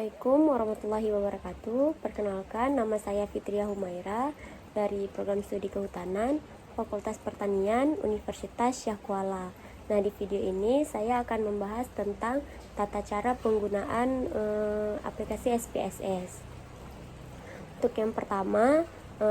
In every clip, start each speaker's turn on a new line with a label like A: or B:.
A: Assalamualaikum warahmatullahi wabarakatuh. Perkenalkan, nama saya Fitria Humaira dari Program Studi Kehutanan Fakultas Pertanian Universitas Syah Kuala. Nah, di video ini saya akan membahas tentang tata cara penggunaan aplikasi SPSS. Untuk yang pertama,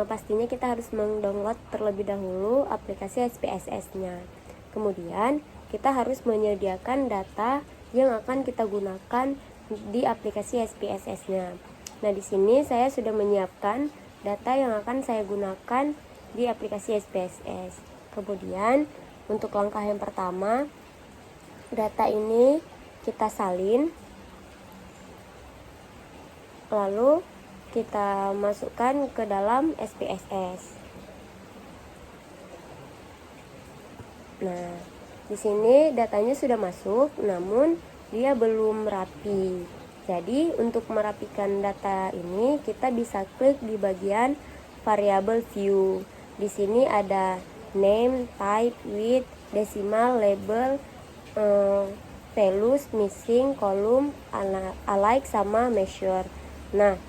A: pastinya kita harus mendownload terlebih dahulu aplikasi SPSS-nya. Kemudian, kita harus menyediakan data yang akan kita gunakan di aplikasi SPSS-nya. Nah, di sini saya sudah menyiapkan data yang akan saya gunakan di aplikasi SPSS. Kemudian, untuk langkah yang pertama, data ini kita salin, lalu kita masukkan ke dalam SPSS. Nah, di sini datanya sudah masuk, namun dia belum rapi. Jadi untuk merapikan data ini kita bisa klik di bagian variable view. Di sini ada name, type, width, decimal, label, values, missing, column, alike sama measure. Nah,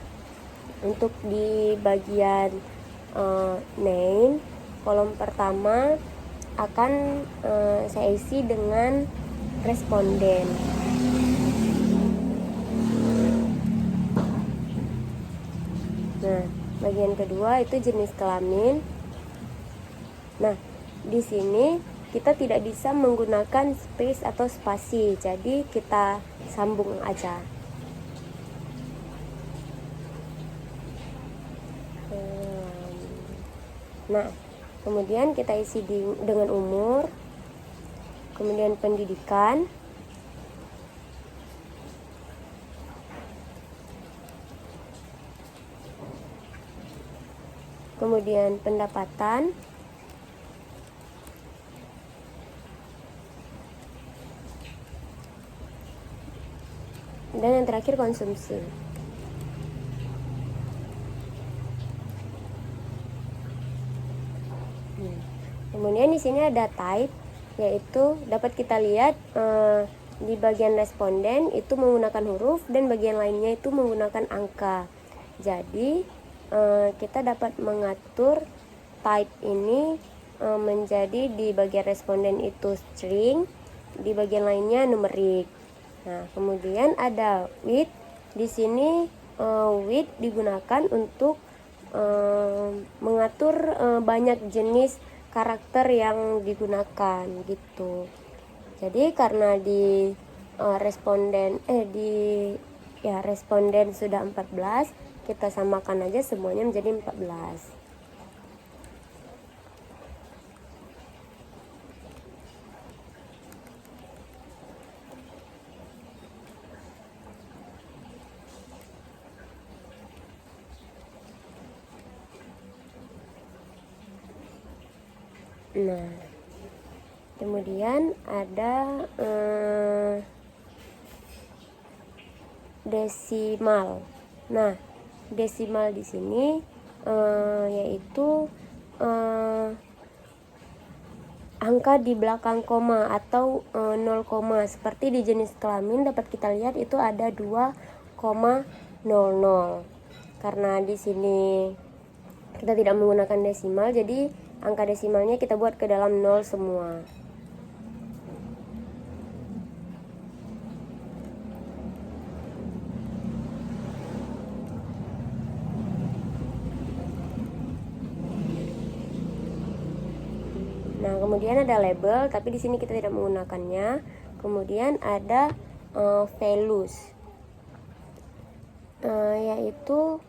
A: untuk di bagian name, kolom pertama akan saya isi dengan responden. Nah, bagian kedua itu jenis kelamin. Nah, di sini kita tidak bisa menggunakan space atau spasi, jadi kita sambung aja. Nah, kemudian kita isi dengan umur, kemudian pendidikan, kemudian pendapatan, dan yang terakhir konsumsi. Kemudian di sini ada type, yaitu dapat kita lihat di bagian responden itu menggunakan huruf dan bagian lainnya itu menggunakan angka. Jadi kita dapat mengatur type ini menjadi di bagian responden itu string, di bagian lainnya numerik. Nah, kemudian ada width. Di sini width digunakan untuk mengatur banyak jenis karakter yang digunakan gitu. Jadi karena di responden sudah 14, kita samakan aja semuanya menjadi 14. Nah, kemudian ada desimal. Nah, desimal di sini yaitu angka di belakang koma atau 0, seperti di jenis kelamin dapat kita lihat itu ada 2,00. Karena di sini kita tidak menggunakan desimal, jadi angka desimalnya kita buat ke dalam 0 semua. Nah, kemudian ada label, tapi di sini kita tidak menggunakannya. Kemudian ada values, yaitu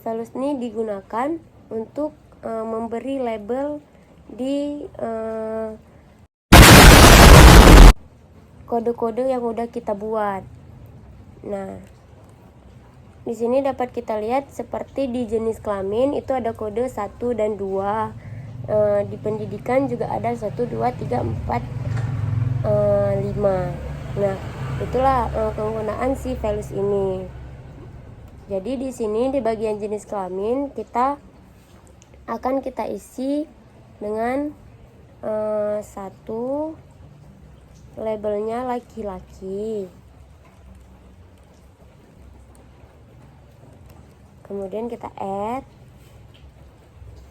A: values ini digunakan untuk memberi label di kode-kode yang udah kita buat. Nah, di sini dapat kita lihat seperti di jenis kelamin itu ada kode 1 dan 2. Di pendidikan juga ada 1, 2, 3, 4, 5. Nah, itulah penggunaan si values ini. Jadi di sini di bagian jenis kelamin kita akan kita isi dengan 1, labelnya laki-laki. Kemudian kita add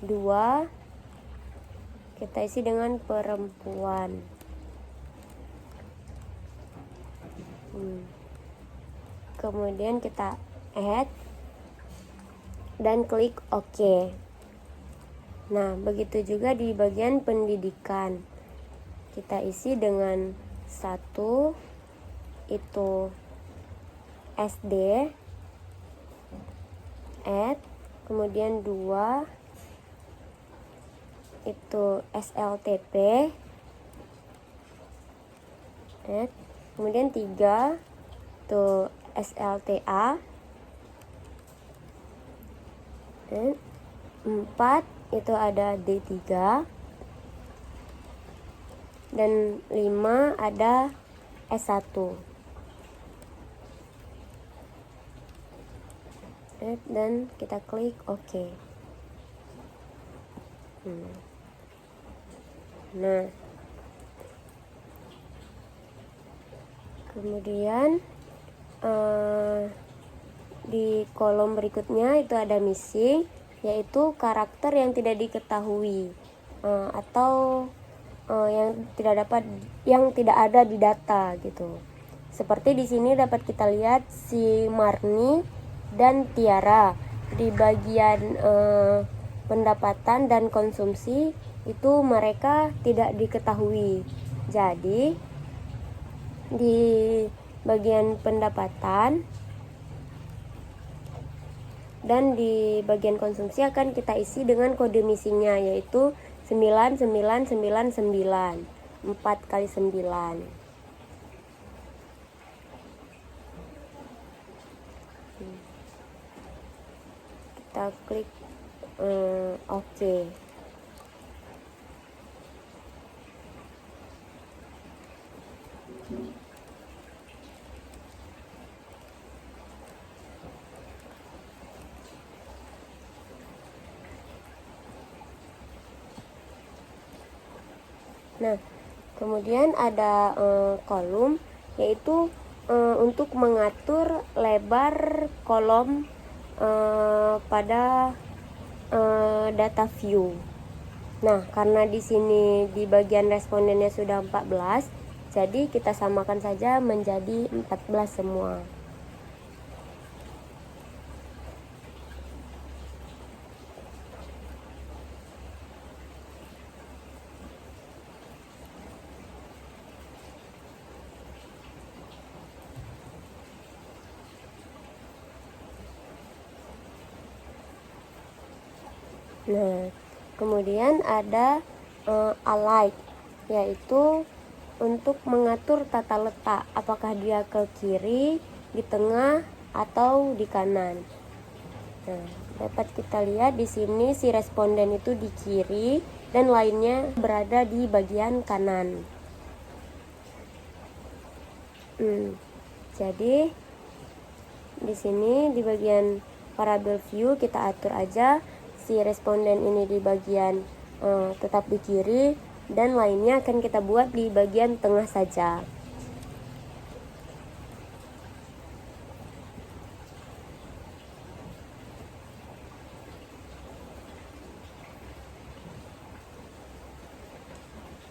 A: 2, kita isi dengan perempuan. Kemudian kita add dan klik OK. Nah, begitu juga di bagian pendidikan. Kita isi dengan 1 itu SD, add, kemudian 2 itu SLTP, add, kemudian 3 itu SLTA, add, 4 itu ada D3, dan 5 ada S1. Dan kita klik OK. Nah, kemudian di kolom berikutnya itu ada missing, yaitu karakter yang tidak diketahui atau yang tidak ada di data gitu. Seperti di sini dapat kita lihat si Marni dan Tiara di bagian pendapatan dan konsumsi itu mereka tidak diketahui. Jadi di bagian pendapatan dan di bagian konsumsi akan kita isi dengan kode missingnya, yaitu 9999, 4 kali 9. Kita klik OK. Nah, kemudian ada kolom, yaitu untuk mengatur lebar kolom pada data view. Nah, karena di sini di bagian respondennya sudah 14, jadi kita samakan saja menjadi 14 semua. Nah, kemudian ada alike, yaitu untuk mengatur tata letak, apakah dia ke kiri, di tengah, atau di kanan. Nah, dapat kita lihat di sini si responden itu di kiri dan lainnya berada di bagian kanan. Jadi di sini di bagian variable view kita atur aja si responden ini di bagian tetap di kiri, dan lainnya akan kita buat di bagian tengah saja.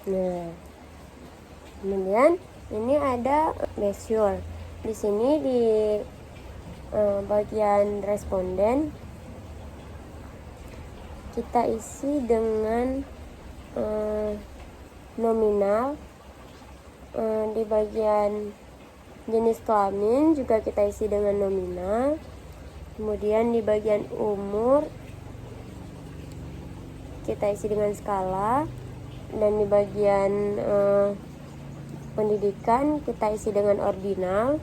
A: Nah, kemudian ini ada measure. Di sini di bagian responden kita isi dengan nominal. Di bagian jenis kelamin juga kita isi dengan nominal. Kemudian di bagian umur kita isi dengan skala, dan di bagian pendidikan kita isi dengan ordinal.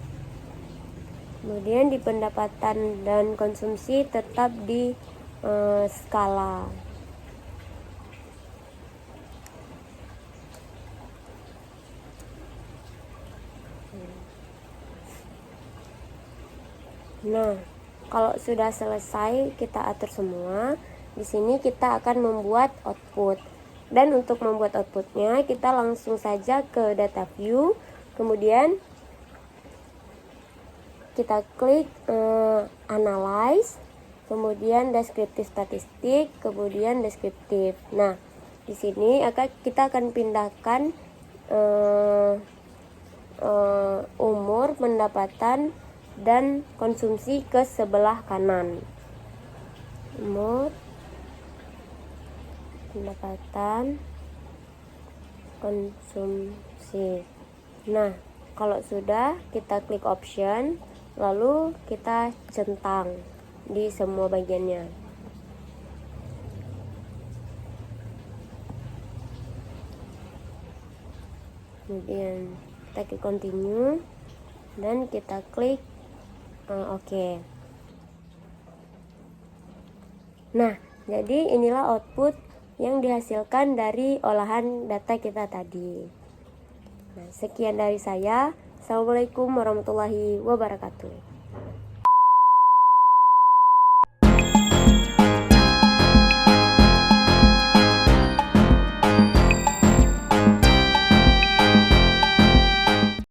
A: Kemudian di pendapatan dan konsumsi tetap di skala. Nah, kalau sudah selesai kita atur semua, di sini kita akan membuat output. Dan untuk membuat outputnya, kita langsung saja ke data view, kemudian kita klik analyze, kemudian deskriptif statistik, kemudian deskriptif. Nah, di sini kita akan pindahkan umur, pendapatan, dan konsumsi ke sebelah kanan. Umur, pendapatan, konsumsi. Nah, kalau sudah, kita klik option, lalu kita centang di semua bagiannya. Kemudian kita klik continue dan kita klik OK. Nah, jadi inilah output yang dihasilkan dari olahan data kita tadi. Nah, sekian dari saya. Assalamualaikum warahmatullahi wabarakatuh.